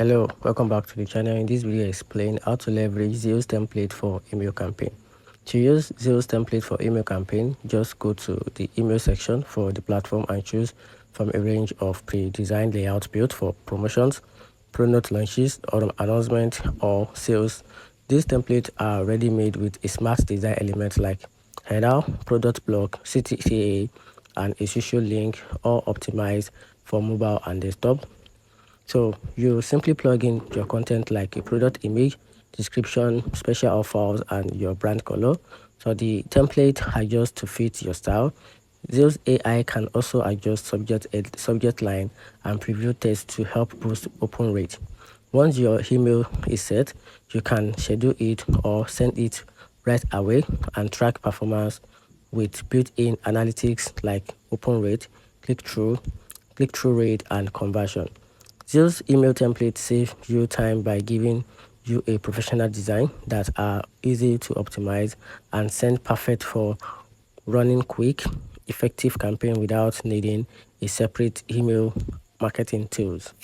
Hello, welcome back to the channel. In this video, I explain how to leverage Zeely's template for email campaign. To use Zeely's template for email campaign, just go to the email section for the platform and choose from a range of pre-designed layouts built for promotions, product launches, or announcement or sales. These templates are already made with a smart design element like header, product block, CTA, and a social link, all optimized for mobile and desktop. So you simply plug in your content like a product image, description, special offers, and your brand color. So the template adjusts to fit your style. Zeus AI can also adjust subject line and preview text to help boost open rate. Once your email is set, you can schedule it or send it right away and track performance with built-in analytics like open rate, click-through rate, and conversion. Zeus email templates save you time by giving you a professional design that are easy to optimize and send perfect for running quick, effective campaign without needing a separate email marketing tools.